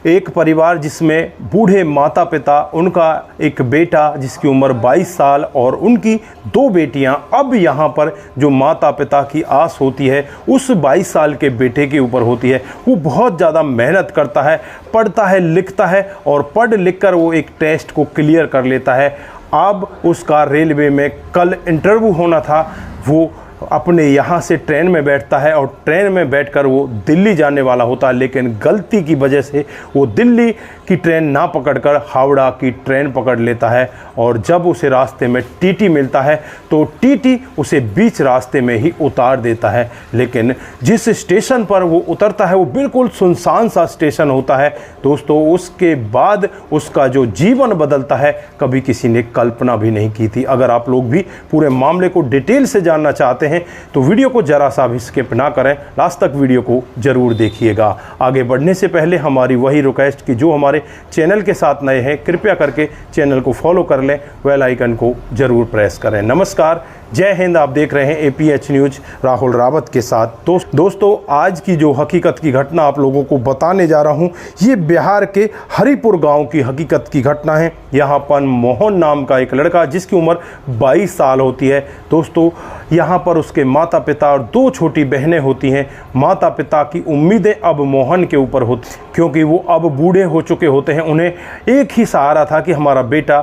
एक परिवार जिसमें बूढ़े माता पिता, उनका एक बेटा जिसकी उम्र 22 साल और उनकी 2 बेटियां। अब यहाँ पर जो माता पिता की आस होती है उस 22 साल के बेटे के ऊपर होती है। वो बहुत ज़्यादा मेहनत करता है, पढ़ता है, लिखता है और पढ़ लिख कर वो एक टेस्ट को क्लियर कर लेता है। अब उसका रेलवे में कल इंटरव्यू होना था। वो अपने यहाँ से ट्रेन में बैठता है और ट्रेन में बैठकर वो दिल्ली जाने वाला होता है, लेकिन गलती की वजह से वो दिल्ली की ट्रेन ना पकड़कर हावड़ा की ट्रेन पकड़ लेता है। और जब उसे रास्ते में टीटी मिलता है तो टीटी उसे बीच रास्ते में ही उतार देता है। लेकिन जिस स्टेशन पर वो उतरता है वो बिल्कुल सुनसान सा स्टेशन होता है दोस्तों। उसके बाद उसका जो जीवन बदलता है कभी किसी ने कल्पना भी नहीं की थी। अगर आप लोग भी पूरे मामले को डिटेल से जानना चाहते हैं तो वीडियो को जरा सा भी स्किप ना करें, लास्ट तक वीडियो को जरूर देखिएगा। आगे बढ़ने से पहले हमारी वही रिक्वेस्ट कि जो हमारे चैनल के साथ नए हैं कृपया करके चैनल को फॉलो कर लें, बेल आइकन को जरूर प्रेस करें। नमस्कार, जय हिंद। आप देख रहे हैं APH न्यूज राहुल रावत के साथ। दोस्तों आज की जो हकीकत की घटना आप लोगों को बताने जा रहा हूं, ये बिहार के हरिपुर गांव की हकीकत की घटना है। यहाँ पर मोहन नाम का एक लड़का जिसकी उम्र 22 साल होती है दोस्तों। यहाँ पर उसके माता पिता और 2 छोटी बहनें होती हैं। माता पिता की उम्मीदें अब मोहन के ऊपर होती क्योंकि वो अब बूढ़े हो चुके होते हैं। उन्हें एक ही सहारा था कि हमारा बेटा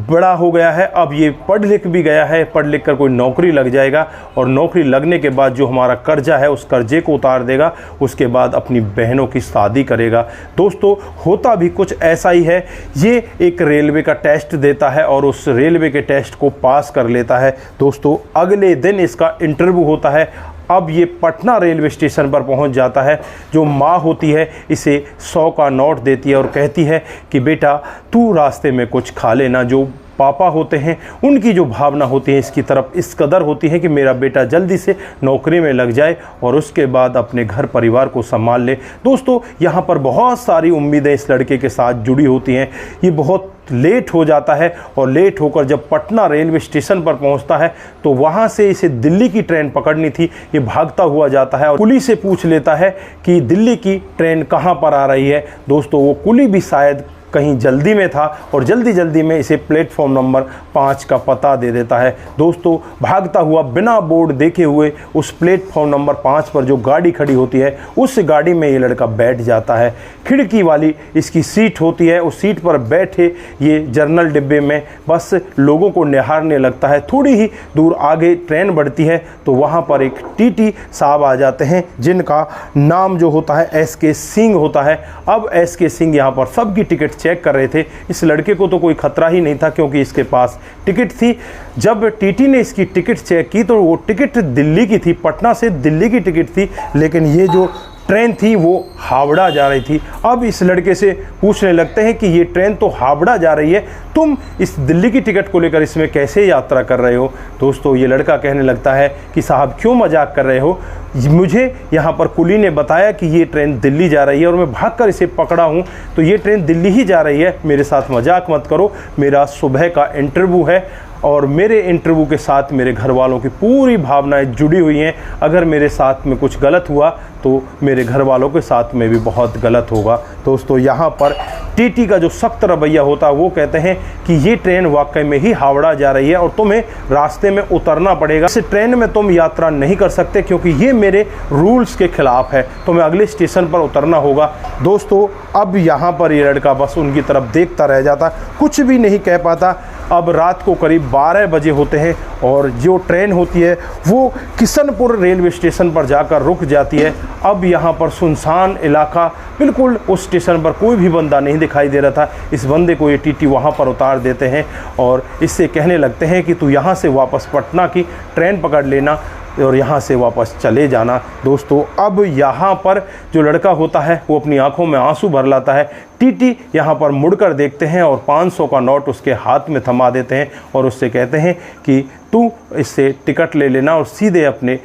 बड़ा हो गया है, अब ये पढ़ लिख भी गया है, पढ़ लिख कर कोई नौकरी लग जाएगा और नौकरी लगने के बाद जो हमारा कर्जा है उस कर्जे को उतार देगा, उसके बाद अपनी बहनों की शादी करेगा। दोस्तों होता भी कुछ ऐसा ही है। ये एक रेलवे का टेस्ट देता है और उस रेलवे के टेस्ट को पास कर लेता है दोस्तों। अगले दिन इसका इंटरव्यू होता है। अब ये पटना रेलवे स्टेशन पर पहुंच जाता है। जो माँ होती है इसे 100 का नोट देती है और कहती है कि बेटा तू रास्ते में कुछ खा लेना। जो पापा होते हैं उनकी जो भावना होती है इसकी तरफ इस कदर होती है कि मेरा बेटा जल्दी से नौकरी में लग जाए और उसके बाद अपने घर परिवार को संभाल ले। दोस्तों यहाँ पर बहुत सारी उम्मीदें इस लड़के के साथ जुड़ी होती हैं। ये बहुत लेट हो जाता है और लेट होकर जब पटना रेलवे स्टेशन पर पहुंचता है तो वहां से इसे दिल्ली की ट्रेन पकड़नी थी। ये भागता हुआ जाता है और कुली से पूछ लेता है कि दिल्ली की ट्रेन कहां पर आ रही है। दोस्तों वो कुली भी शायद कहीं जल्दी में था और जल्दी में इसे प्लेटफॉर्म नंबर 5 का पता दे देता है। दोस्तों भागता हुआ बिना बोर्ड देखे हुए उस प्लेटफॉर्म नंबर 5 पर जो गाड़ी खड़ी होती है उस गाड़ी में ये लड़का बैठ जाता है। खिड़की वाली इसकी सीट होती है, उस सीट पर बैठे ये जर्नल डिब्बे में बस लोगों को निहारने लगता है। थोड़ी ही दूर आगे ट्रेन बढ़ती है तो वहाँ पर एक टीटी साहब आ जाते हैं जिनका नाम जो होता है SK सिंह होता है। अब SK सिंह यहाँ पर सबकी टिकट चेक कर रहे थे। इस लड़के को तो कोई खतरा ही नहीं था क्योंकि इसके पास टिकट थी। जब टीटी ने इसकी टिकट चेक की तो वो टिकट दिल्ली की थी, पटना से दिल्ली की टिकट थी, लेकिन ये जो ट्रेन थी वो हावड़ा जा रही थी। अब इस लड़के से पूछने लगते हैं कि ये ट्रेन तो हावड़ा जा रही है, तुम इस दिल्ली की टिकट को लेकर इसमें कैसे यात्रा कर रहे हो। दोस्तों ये लड़का कहने लगता है कि साहब क्यों मजाक कर रहे हो, मुझे यहाँ पर कुली ने बताया कि ये ट्रेन दिल्ली जा रही है और मैं भागकर इसे पकड़ा हूँ, तो ये ट्रेन दिल्ली ही जा रही है। मेरे साथ मजाक मत करो, मेरा सुबह का इंटरव्यू है और मेरे इंटरव्यू के साथ मेरे घर वालों की पूरी भावनाएं जुड़ी हुई हैं। अगर मेरे साथ में कुछ गलत हुआ तो मेरे घर वालों के साथ में भी बहुत गलत होगा। दोस्तों यहाँ पर टीटी का जो सख्त रवैया होता है वो कहते हैं कि ये ट्रेन वाकई में ही हावड़ा जा रही है और तुम्हें रास्ते में उतरना पड़ेगा। इस ट्रेन में तुम यात्रा नहीं कर सकते क्योंकि ये मेरे रूल्स के खिलाफ है, तुम्हें अगले स्टेशन पर उतरना होगा। दोस्तों अब यहाँ पर ये लड़का बस उनकी तरफ देखता रह जाता, कुछ भी नहीं कह पाता। अब रात को करीब 12 बजे होते हैं और जो ट्रेन होती है वो किशनपुर रेलवे स्टेशन पर जाकर रुक जाती है। अब यहाँ पर सुनसान इलाका, बिल्कुल उस स्टेशन पर कोई भी बंदा नहीं दिखाई दे रहा था। इस बंदे को ये टीटी वहाँ पर उतार देते हैं और इससे कहने लगते हैं कि तू यहाँ से वापस पटना की ट्रेन पकड़ लेना और यहाँ से वापस चले जाना। दोस्तों अब यहाँ पर जो लड़का होता है वो अपनी आंखों में आंसू भर लाता है। टीटी यहाँ पर मुड़कर देखते हैं और 500 का नोट उसके हाथ में थमा देते हैं और उससे कहते हैं कि तू इससे टिकट ले लेना और सीधे अपने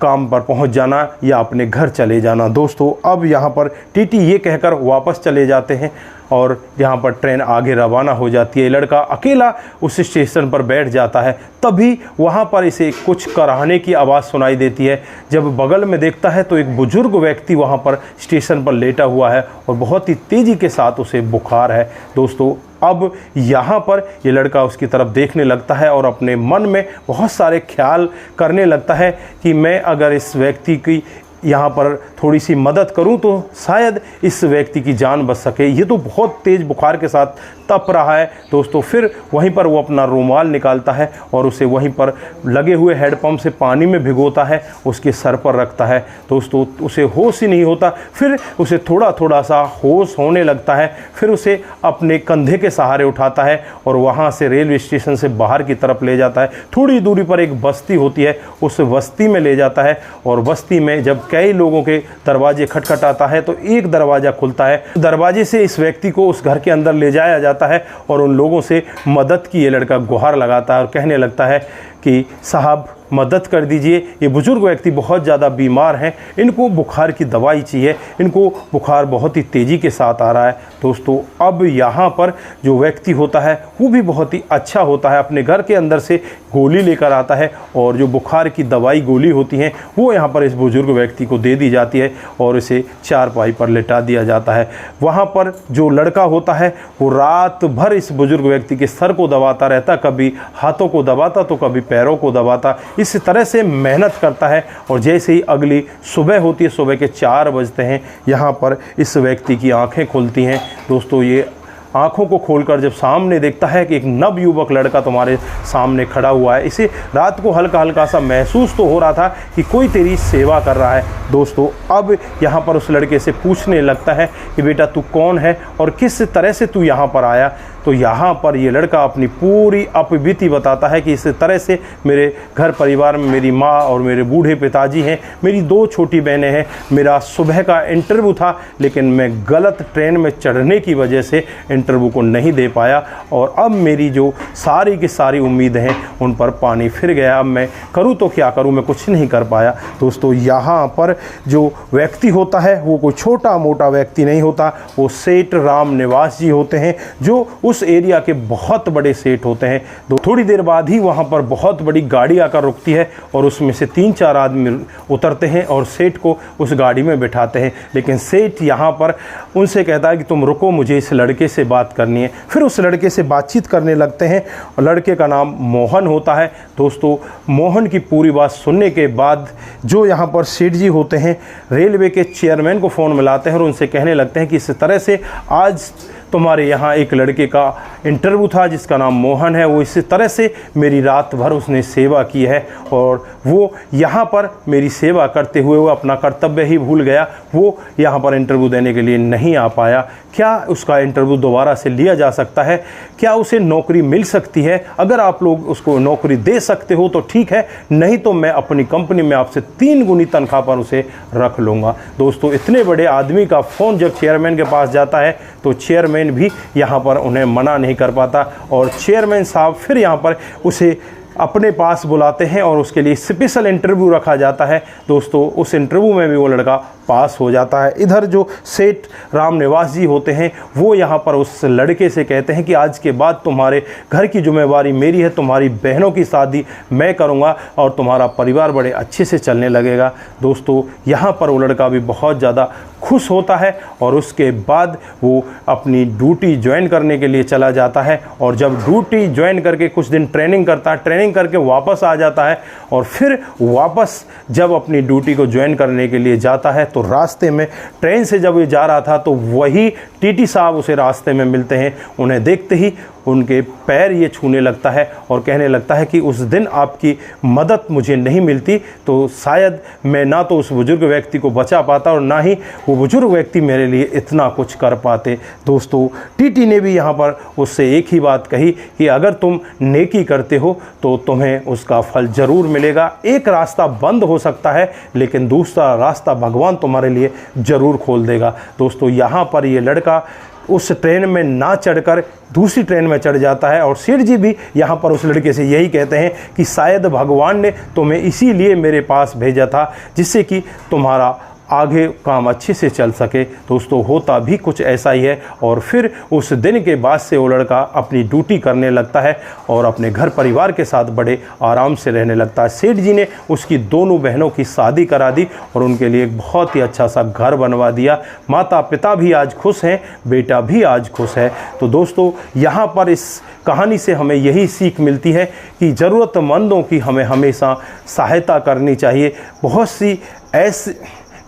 काम पर पहुंच जाना या अपने घर चले जाना। दोस्तों अब यहाँ पर टीटी ये कहकर वापस चले जाते हैं और यहाँ पर ट्रेन आगे रवाना हो जाती है। लड़का अकेला उस स्टेशन पर बैठ जाता है। तभी वहाँ पर इसे कुछ कराहने की आवाज़ सुनाई देती है। जब बगल में देखता है तो एक बुजुर्ग व्यक्ति वहाँ पर स्टेशन पर लेटा हुआ है और बहुत ही तेज़ी के साथ उसे बुखार है। दोस्तों अब यहाँ पर ये लड़का उसकी तरफ देखने लगता है और अपने मन में बहुत सारे ख्याल करने लगता है कि मैं अगर इस व्यक्ति की यहाँ पर थोड़ी सी मदद करूँ तो शायद इस व्यक्ति की जान बच सके। ये तो बहुत तेज़ बुखार के साथ तप रहा है। दोस्तों फिर वहीं पर वो अपना रुमाल निकालता है और उसे वहीं पर लगे हुए हैंडपम्प से पानी में भिगोता है, उसके सर पर रखता है। दोस्तों उसे होश ही नहीं होता। फिर उसे थोड़ा थोड़ा सा होश होने लगता है। फिर उसे अपने कंधे के सहारे उठाता है और वहाँ से रेलवे स्टेशन से बाहर की तरफ ले जाता है। थोड़ी दूरी पर एक बस्ती होती है, उस बस्ती में ले जाता है और बस्ती में जब कई लोगों के दरवाजे खटखटाता है तो एक दरवाज़ा खुलता है। दरवाजे से इस व्यक्ति को उस घर के अंदर ले जाया जाता है और उन लोगों से मदद की ये लड़का गुहार लगाता है और कहने लगता है कि साहब मदद कर दीजिए, ये बुज़ुर्ग व्यक्ति बहुत ज़्यादा बीमार हैं, इनको बुखार की दवाई चाहिए, इनको बुखार बहुत ही तेज़ी के साथ आ रहा है। दोस्तों अब यहाँ पर जो व्यक्ति होता है वो भी बहुत ही अच्छा होता है, अपने घर के अंदर से गोली लेकर आता है और जो बुखार की दवाई गोली होती हैं वो यहाँ पर इस बुज़ुर्ग व्यक्ति को दे दी जाती है और इसे चारपाई पर लिटा दिया जाता है। वहाँ पर जो लड़का होता है वो रात भर इस बुज़ुर्ग व्यक्ति के सर को दबाता रहता, कभी हाथों को दबाता तो कभी पैरों को दबाता। इस तरह से मेहनत करता है और जैसे ही अगली सुबह होती है, सुबह के 4 बजते हैं, यहाँ पर इस व्यक्ति की आंखें खुलती हैं। दोस्तों ये आंखों को खोलकर जब सामने देखता है कि एक नवयुवक लड़का तुम्हारे सामने खड़ा हुआ है, इसे रात को हल्का हल्का सा महसूस तो हो रहा था कि कोई तेरी सेवा कर रहा है। दोस्तों अब यहाँ पर उस लड़के से पूछने लगता है कि बेटा तू कौन है और किस तरह से तू यहाँ पर आया। तो यहाँ पर ये लड़का अपनी पूरी अपबीती बताता है कि इस तरह से मेरे घर परिवार में मेरी माँ और मेरे बूढ़े पिताजी हैं, मेरी 2 छोटी बहनें हैं, मेरा सुबह का इंटरव्यू था लेकिन मैं गलत ट्रेन में चढ़ने की वजह से इंटरव्यू को नहीं दे पाया और अब मेरी जो सारी की सारी उम्मीदें हैं उन पर पानी फिर गया। अब मैं करूँ तो क्या करूँ, मैं कुछ नहीं कर पाया। दोस्तों यहाँ पर जो व्यक्ति होता है वो कोई छोटा मोटा व्यक्ति नहीं होता, वो सेठ राम निवास जी होते हैं जो उस एरिया के बहुत बड़े सेठ होते हैं। तो थोड़ी देर बाद ही वहाँ पर बहुत बड़ी गाड़ी आकर रुकती है और उसमें से 3-4 आदमी उतरते हैं और सेठ को उस गाड़ी में बिठाते हैं। लेकिन सेठ यहाँ पर उनसे कहता है कि तुम रुको, मुझे इस लड़के से बात करनी है। फिर उस लड़के से बातचीत करने लगते हैं और लड़के का नाम मोहन होता है। दोस्तों मोहन की पूरी बात सुनने के बाद जो यहाँ पर सेठ जी होते हैं रेलवे के चेयरमैन को फ़ोन मिलाते हैं और उनसे कहने लगते हैं कि इस तरह से आज तुम्हारे यहाँ एक लड़के का इंटरव्यू था जिसका नाम मोहन है, वो इसी तरह से मेरी रात भर उसने सेवा की है और वो यहाँ पर मेरी सेवा करते हुए वो अपना कर्तव्य ही भूल गया, वो यहाँ पर इंटरव्यू देने के लिए नहीं आ पाया। क्या उसका इंटरव्यू दोबारा से लिया जा सकता है? क्या उसे नौकरी मिल सकती है? अगर आप लोग उसको नौकरी दे सकते हो तो ठीक है, नहीं तो मैं अपनी कंपनी में आपसे 3 गुनी तनख्वाह पर उसे रख लूँगा। दोस्तों इतने बड़े आदमी का फ़ोन जब चेयरमैन के पास जाता है तो चेयरमैन भी यहाँ पर उन्हें मना नहीं कर पाता और चेयरमैन साहब फिर यहाँ पर उसे अपने पास बुलाते हैं और उसके लिए स्पेशल इंटरव्यू रखा जाता है। दोस्तों उस इंटरव्यू में भी वो लड़का पास हो जाता है। इधर जो सेठ राम निवास जी होते हैं वो यहाँ पर उस लड़के से कहते हैं कि आज के बाद तुम्हारे घर की जिम्मेवारी मेरी है, तुम्हारी बहनों की शादी मैं करूँगा और तुम्हारा परिवार बड़े अच्छे से चलने लगेगा। दोस्तों यहाँ पर वो लड़का भी बहुत ज़्यादा खुश होता है और उसके बाद वो अपनी ड्यूटी ज्वाइन करने के लिए चला जाता है और जब ड्यूटी ज्वाइन करके कुछ दिन ट्रेनिंग करता है, ट्रेनिंग करके वापस आ जाता है और फिर वापस जब अपनी ड्यूटी को ज्वाइन करने के लिए जाता है तो रास्ते में ट्रेन से जब ये जा रहा था तो वही टीटी साहब उसे रास्ते में मिलते हैं। उन्हें देखते ही उनके पैर ये छूने लगता है और कहने लगता है कि उस दिन आपकी मदद मुझे नहीं मिलती तो शायद मैं ना तो उस बुज़ुर्ग व्यक्ति को बचा पाता और ना ही वो बुज़ुर्ग व्यक्ति मेरे लिए इतना कुछ कर पाते। दोस्तों टीटी ने भी यहाँ पर उससे एक ही बात कही कि अगर तुम नेकी करते हो तो तुम्हें उसका फल ज़रूर मिलेगा। एक रास्ता बंद हो सकता है लेकिन दूसरा रास्ता भगवान तुम्हारे लिए ज़रूर खोल देगा। दोस्तों यहाँ पर ये लड़का उस ट्रेन में ना चढ़कर दूसरी ट्रेन में चढ़ जाता है। और सेठ जी भी यहाँ पर उस लड़के से यही कहते हैं कि शायद भगवान ने तुम्हें इसीलिए मेरे पास भेजा था, जिससे कि तुम्हारा आगे काम अच्छे से चल सके। दोस्तों होता भी कुछ ऐसा ही है। और फिर उस दिन के बाद से वो लड़का अपनी ड्यूटी करने लगता है और अपने घर परिवार के साथ बड़े आराम से रहने लगता है। सेठ जी ने उसकी दोनों बहनों की शादी करा दी और उनके लिए एक बहुत ही अच्छा सा घर बनवा दिया। माता पिता भी आज खुश हैं, बेटा भी आज खुश है। तो दोस्तों यहाँ पर इस कहानी से हमें यही सीख मिलती है कि ज़रूरतमंदों की हमें हमेशा सहायता करनी चाहिए। बहुत सी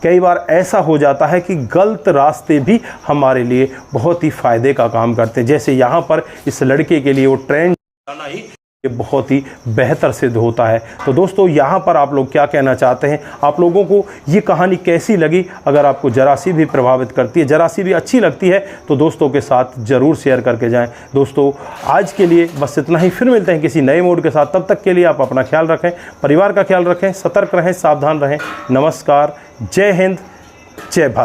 कई बार ऐसा हो जाता है कि गलत रास्ते भी हमारे लिए बहुत ही फ़ायदे का काम करते हैं। जैसे यहाँ पर इस लड़के के लिए वो ट्रेन जाना ही ये बहुत ही बेहतर सिद्ध होता है। तो दोस्तों यहाँ पर आप लोग क्या कहना चाहते हैं? आप लोगों को ये कहानी कैसी लगी? अगर आपको जरा सी भी प्रभावित करती है, जरा सी भी अच्छी लगती है, तो दोस्तों के साथ ज़रूर शेयर करके जाएं। दोस्तों आज के लिए बस इतना ही, फिर मिलते हैं किसी नए मोड के साथ। तब तक के लिए आप अपना ख्याल रखें, परिवार का ख्याल रखें, सतर्क रहें, सावधान रहें। नमस्कार, जय हिंद, जय भारत।